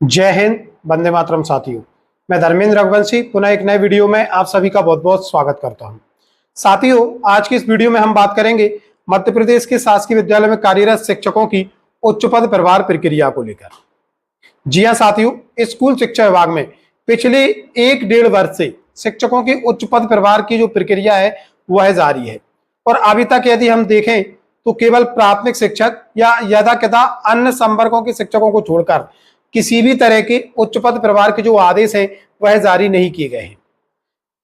जय हिंद, वंदे मातरम। साथियों, मैं धर्मेंद्र रघुवंशी पुनः एक नए वीडियो में आप सभी का बहुत बहुत स्वागत करता हूं। साथियों, आज की इस वीडियो में हम बात करेंगे मध्य प्रदेश के शासकीय विद्यालय में कार्यरत शिक्षकों की उच्च पद प्रभार प्रक्रिया को लेकर। जी हां साथियों, स्कूल शिक्षा विभाग में पिछले 1-1.5 वर्ष से शिक्षकों की उच्च पद प्रभार की जो प्रक्रिया है वह जारी है। और अभी तक यदि हम देखें तो केवल प्राथमिक शिक्षक या यदा अन्य संवर्गों के शिक्षकों को छोड़कर किसी भी तरह के उच्च पद प्रभार के जो आदेश हैं वह जारी नहीं किए गए हैं।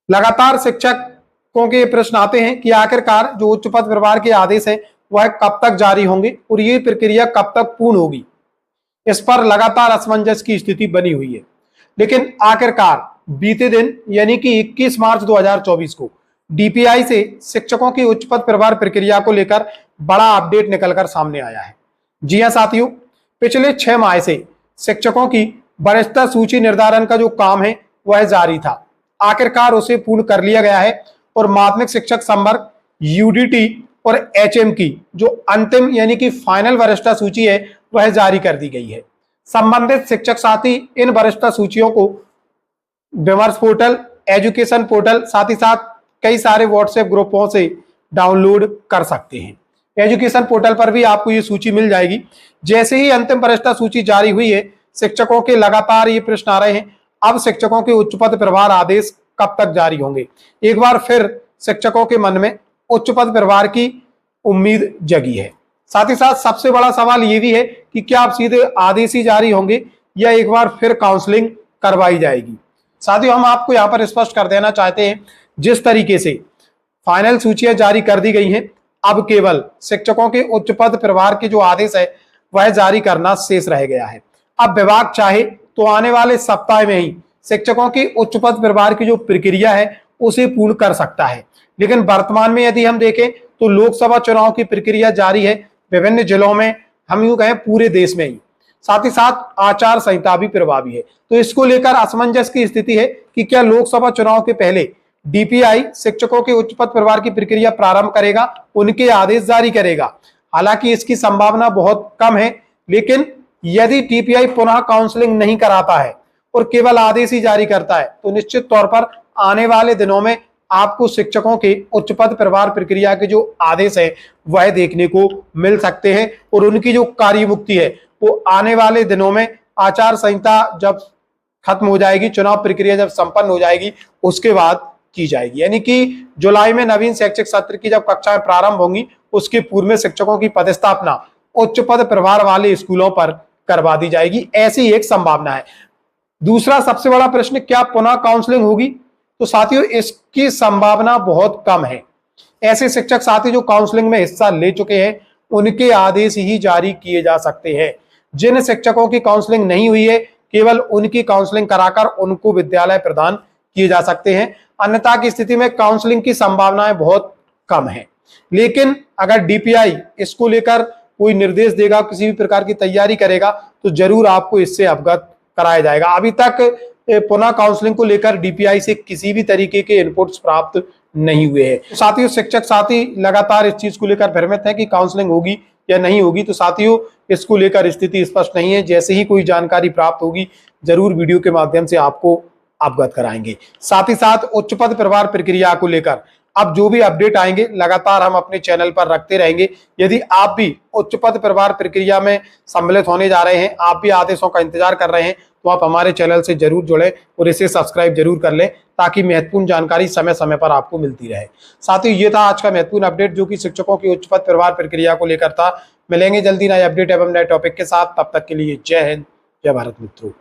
लगातार शिक्षकों के प्रश्न आते हैं कि आखिरकार जो उच्च पद प्रभार के आदेश हैं वह कब तक जारी होंगे और ये प्रक्रिया कब तक पूर्ण होगी। इस पर लगातार असमंजस की स्थिति बनी हुई है। लेकिन आखिरकार बीते दिन यानी कि 21 मार्च 2024 को डीपीआई से शिक्षकों की उच्च पद प्रभार प्रक्रिया को लेकर बड़ा अपडेट निकलकर सामने आया है। जी हां साथियों, पिछले 6 माह से शिक्षकों की वरिष्ठता सूची निर्धारण का जो काम है वह जारी था। आखिरकार उसे पूर्ण कर लिया गया है और माध्यमिक शिक्षक संवर्ग यूडीटी और एचएम की जो अंतिम यानी कि फाइनल वरिष्ठता सूची है वह जारी कर दी गई है। संबंधित शिक्षक साथी इन वरिष्ठता सूचियों को विमर्श पोर्टल, एजुकेशन पोर्टल, साथ ही साथ कई सारे व्हाट्सएप ग्रुपों से डाउनलोड कर सकते हैं। एजुकेशन पोर्टल पर भी आपको ये सूची मिल जाएगी। जैसे ही अंतिम वरिष्ठता सूची जारी हुई है, शिक्षकों के लगातार ये प्रश्न आ रहे हैं, अब शिक्षकों के उच्च पद प्रभार आदेश कब तक जारी होंगे। एक बार फिर शिक्षकों के मन में उच्च पद प्रभार की उम्मीद जगी है। साथ ही साथ सबसे बड़ा सवाल ये भी है कि क्या अब सीधे आदेश ही जारी होंगे या एक बार फिर काउंसलिंग करवाई जाएगी। साथियों, हम आपको यहाँ पर स्पष्ट कर देना चाहते हैं, जिस तरीके से फाइनल सूचियां जारी कर दी गई हैं, अब केवल शिक्षकों के उच्च पद प्रभार के जो आदेश है वह जारी करना शेष रह गया है। अब विभाग चाहे तो आने वाले सप्ताह में ही शिक्षकों की उच्च पद प्रभार की जो प्रक्रिया है उसे पूर्ण कर सकता है। लेकिन वर्तमान में यदि हम देखें तो लोकसभा चुनाव की प्रक्रिया जारी है विभिन्न जिलों में, हम यूं कहें पूरे देश में ही। साथ ही साथ आचार संहिता भी प्रभावी है, तो इसको लेकर असमंजस की स्थिति है कि क्या लोकसभा चुनाव के पहले डीपीआई शिक्षकों के उच्च पद प्रभार की प्रक्रिया प्रारंभ करेगा, उनके आदेश जारी करेगा। हालांकि इसकी संभावना बहुत कम है, लेकिन यदि डीपीआई पुनः काउंसलिंग नहीं कराता है और केवल आदेश ही जारी करता है तो निश्चित तौर पर आने वाले दिनों में आपको शिक्षकों के उच्च पद प्रभार प्रक्रिया के जो आदेश है वह देखने को मिल सकते हैं और उनकी जो कार्यमुक्ति है वो आने वाले दिनों में आचार संहिता जब खत्म हो जाएगी, चुनाव प्रक्रिया जब संपन्न हो जाएगी, उसके बाद की जाएगी। यानी कि जुलाई में नवीन शैक्षिक सत्र की जब कक्षाएं प्रारंभ होंगी उसके पूर्व में शिक्षकों की पदस्थापना उच्च पद प्रभार वाले स्कूलों पर करवा दी जाएगी, ऐसी एक संभावना है। दूसरा सबसे बड़ा प्रश्न, क्या पुनः काउंसलिंग होगी? तो साथियों, इसकी संभावना बहुत कम है। ऐसे शिक्षक साथी जो काउंसलिंग में हिस्सा ले चुके हैं उनके आदेश ही जारी किए जा सकते हैं। जिन शिक्षकों की काउंसलिंग नहीं हुई है केवल उनकी काउंसलिंग कराकर उनको विद्यालय प्रदान किए जा सकते हैं। अन्यथा की स्थिति में काउंसलिंग की संभावनाएं बहुत कम है। लेकिन अगर डीपीआई इसको लेकर कोई निर्देश देगा, किसी भी प्रकार की तैयारी करेगा तो जरूर आपको इससे अवगत कराया जाएगा। अभी तक पुनः काउंसलिंग को लेकर डीपीआई से किसी भी तरीके के इनपुट्स प्राप्त नहीं हुए हैं। साथियों, शिक्षक साथी लगातार इस चीज को लेकर भ्रमित है कि काउंसलिंग होगी या नहीं होगी। तो साथियों, इसको लेकर स्थिति स्पष्ट नहीं है। जैसे ही कोई जानकारी प्राप्त होगी जरूर वीडियो के माध्यम से आपको अवगत कराएंगे। साथ ही साथ उच्च पद प्रभार प्रक्रिया को लेकर अब जो भी अपडेट आएंगे लगातार हम अपने चैनल पर रखते रहेंगे। यदि आप भी उच्च पद प्रभार प्रक्रिया में सम्मिलित होने जा रहे हैं, आप भी आदेशों का इंतजार कर रहे हैं, तो आप हमारे चैनल से जरूर जुड़े और इसे सब्सक्राइब जरूर कर लें ताकि महत्वपूर्ण जानकारी समय समय पर आपको मिलती रहे। साथियों, ये था आज का महत्वपूर्ण अपडेट जो कि शिक्षकों की उच्च पद प्रभार प्रक्रिया को लेकर था। मिलेंगे जल्दी नए अपडेट एवं नए टॉपिक के साथ। तब तक के लिए जय हिंद, जय भारत मित्रों।